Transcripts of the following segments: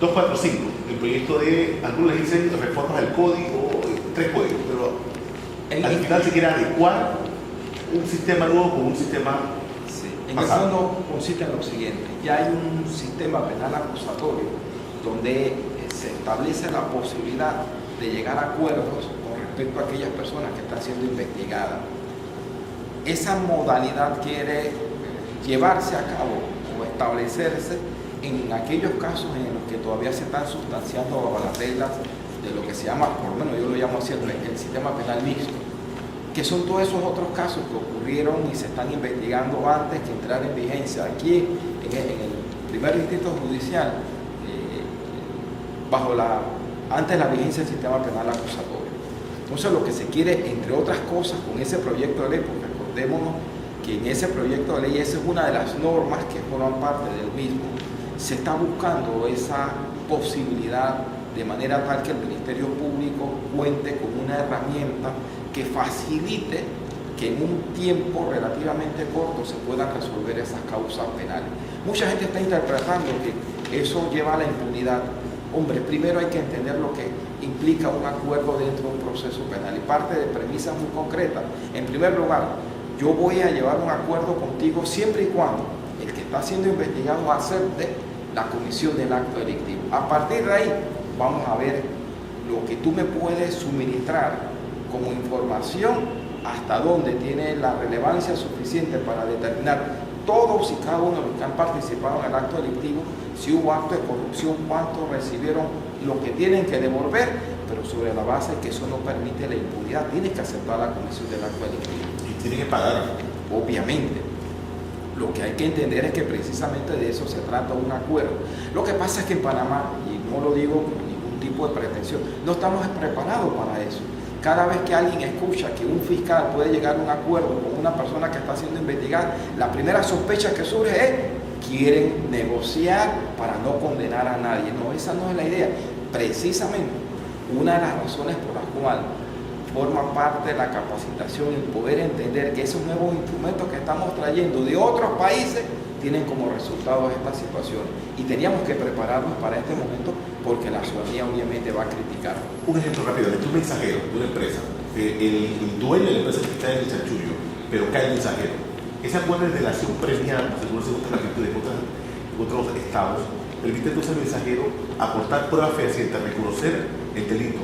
245, el proyecto de, algunos le dicen reformas al código, 3 códigos, pero al final se quiere adecuar un sistema nuevo con un sistema en el fondo consiste en lo siguiente: ya hay un sistema penal acusatorio donde se establece la posibilidad de llegar a acuerdos con respecto a aquellas personas que están siendo investigadas. Esa modalidad quiere llevarse a cabo o establecerse en aquellos casos en los que todavía se están sustanciando bajo las reglas de lo que se llama, por lo menos yo lo llamo así, el sistema penal mixto, que son todos esos otros casos que ocurrieron y se están investigando antes que entrar en vigencia. Aquí, en el primer distrito judicial, antes de la vigencia del sistema penal acusatorio. Entonces, lo que se quiere, entre otras cosas, con ese proyecto de ley, porque acordémonos que en ese proyecto de ley esa es una de las normas que forman parte del mismo, se está buscando esa posibilidad de manera tal que el Ministerio Público cuente con una herramienta que facilite que en un tiempo relativamente corto se puedan resolver esas causas penales. Mucha gente está interpretando que eso lleva a la impunidad. Hombre, primero hay que entender lo que implica un acuerdo dentro de un proceso penal y parte de premisas muy concretas. En primer lugar, yo voy a llevar un acuerdo contigo siempre y cuando el que está siendo investigado acepte la comisión del acto delictivo. A partir de ahí vamos a ver lo que tú me puedes suministrar como información, hasta dónde tiene la relevancia suficiente para determinar todos y cada uno de los que han participado en el acto delictivo, si hubo acto de corrupción, cuánto recibieron lo que tienen que devolver, pero sobre la base de que eso no permite la impunidad. Tienes que aceptar la comisión del acto delictivo. Y tiene que pagar. Obviamente. Lo que hay que entender es que precisamente de eso se trata un acuerdo. Lo que pasa es que en Panamá, y no lo digo con ningún tipo de pretensión, no estamos preparados para eso. Cada vez que alguien escucha que un fiscal puede llegar a un acuerdo con una persona que está siendo investigada, la primera sospecha que surge es: quieren negociar para no condenar a nadie. No, esa no es la idea. Precisamente, una de las razones por las cuales forma parte de la capacitación el poder entender que esos nuevos instrumentos que estamos trayendo de otros países tienen como resultado esta situación. Y teníamos que prepararnos para este momento porque la ciudadanía obviamente va a criticar. Un ejemplo rápidamente: un mensajero de una empresa, el dueño de la empresa está en el chanchullo, pero cae el mensajero. Ese acuerdo de delación premiada, según otras latitudes en otros estados, permite entonces al mensajero aportar pruebas fehacientes, reconocer el delito,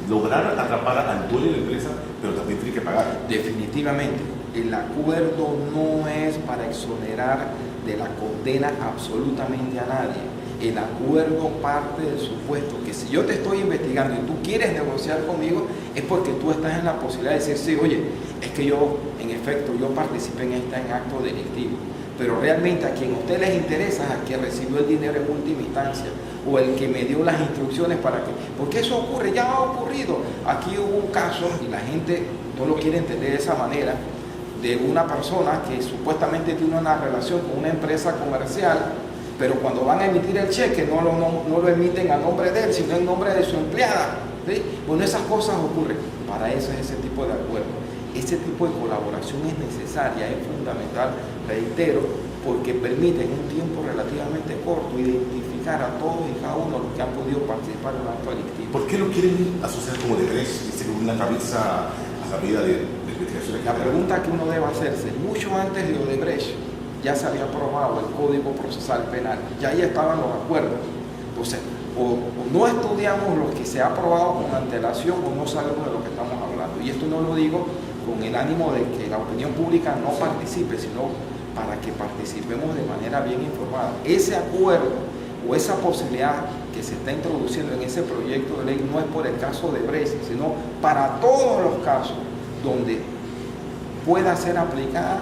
lograr atrapar al dueño de la empresa, pero también tiene que pagar. Definitivamente, el acuerdo no es para exonerar de la condena absolutamente a nadie. El acuerdo parte del supuesto que si yo te estoy investigando y tú quieres negociar conmigo, es porque tú estás en la posibilidad de decir: sí, oye, es que yo, en efecto, yo participé en acto delictivo. Pero realmente a quien a usted les interesa es a quien recibió el dinero en última instancia, o el que me dio las instrucciones para que... Porque eso ocurre, ya ha ocurrido. Aquí hubo un caso, y la gente no lo quiere entender de esa manera, de una persona que supuestamente tiene una relación con una empresa comercial, pero cuando van a emitir el cheque no lo emiten a nombre de él, sino en nombre de su empleada. ¿Sí? Bueno, esas cosas ocurren. Para eso es ese tipo de acuerdo. Ese tipo de colaboración es necesaria, es fundamental, reitero, porque permite en un tiempo relativamente corto identificar a todos y cada uno de los que han podido participar en el acto delictivo. ¿Por qué lo quieren asociar como Odebrecht? Dice que una camisa a la medida de investigación. La pregunta que uno debe hacerse: mucho antes de Odebrecht ya se había aprobado el Código Procesal Penal, ya ahí estaban los acuerdos. Entonces, o no estudiamos lo que se ha aprobado con antelación o no sabemos de lo que estamos hablando. Y esto no lo digo con el ánimo de que la opinión pública no participe, sino para que participemos de manera bien informada. Ese acuerdo o esa posibilidad que se está introduciendo en ese proyecto de ley no es por el caso de Odebrecht, sino para todos los casos donde pueda ser aplicada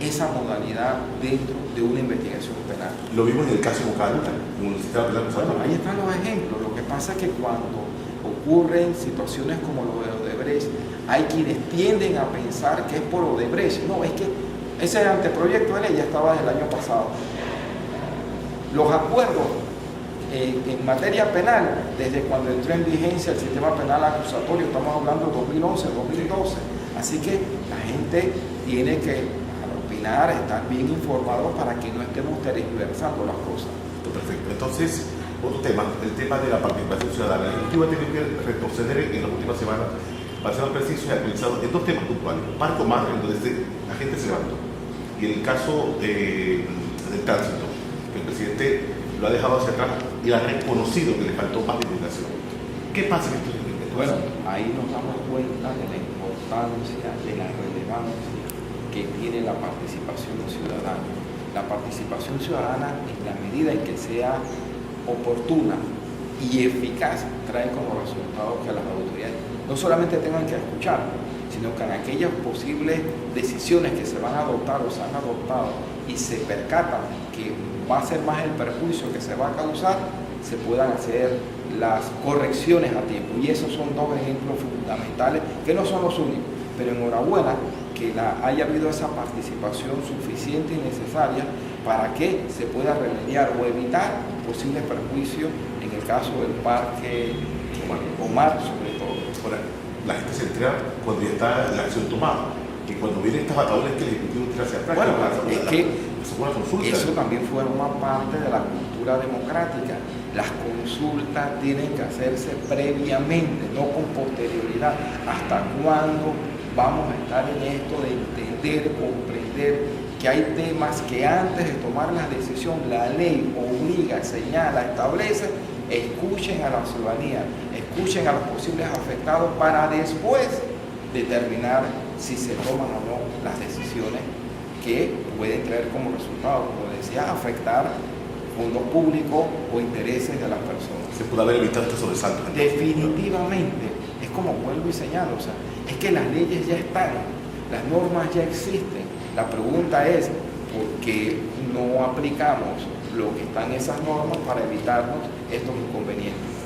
esa modalidad dentro de una investigación penal. Lo vimos en el caso de Bucaramanga, en el sistema penal. Bueno, ahí están los ejemplos. Lo que pasa es que cuando ocurren situaciones como lo de Odebrecht, hay quienes tienden a pensar que es por Odebrecht. No, es que ese anteproyecto de ley ya estaba desde el año pasado. Los acuerdos en materia penal, desde cuando entró en vigencia el sistema penal acusatorio, estamos hablando de 2011, 2012. Así que la gente tiene que opinar, estar bien informado para que no estemos tergiversando las cosas. Perfecto. Entonces, Otro tema, el tema de la participación ciudadana. El Ejecutivo ha tenido que retroceder en las últimas semanas para ser más preciso y actualizado en dos temas puntuales. Parco Mar, en donde la gente se levantó, y el caso del tránsito, que el presidente lo ha dejado hacia atrás y ha reconocido que le faltó más divulgación. ¿Qué pasa en estos momentos? Bueno, ahí nos damos cuenta de la importancia, de la relevancia que tiene la participación ciudadana. La participación ciudadana, en la medida en que sea oportuna y eficaz, trae como resultado que las autoridades no solamente tengan que escuchar, sino que en aquellas posibles decisiones que se van a adoptar o se han adoptado y se percatan que va a ser más el perjuicio que se va a causar, se puedan hacer las correcciones a tiempo. Y esos son dos ejemplos fundamentales, que no son los únicos, pero enhorabuena que haya habido esa participación suficiente y necesaria para que se pueda remediar o evitar posibles perjuicios en el caso del parque Omar, sobre todo. Ahora, la gente se entera cuando ya está la acción tomada, y cuando vienen estas bataduras que el Ejecutivo tira hacia atrás. Bueno, es que eso consulta. también forma parte de la cultura democrática. Las consultas tienen que hacerse previamente, no con posterioridad. ¿Hasta cuándo vamos a estar en esto de entender, comprender que hay temas que antes de tomar la decisión la ley obliga, señala, establece? Escuchen a la ciudadanía, escuchen a los posibles afectados para después determinar si se toman o no las decisiones que pueden traer como resultado, como decía, afectar fondos públicos o intereses de las personas. Se puede haber evitado estos sobresaltos. Definitivamente, es como vuelvo y señalo, o sea, es que las leyes ya están, las normas ya existen. La pregunta es, ¿por qué no aplicamos lo que están en esas normas para evitarnos estos inconvenientes?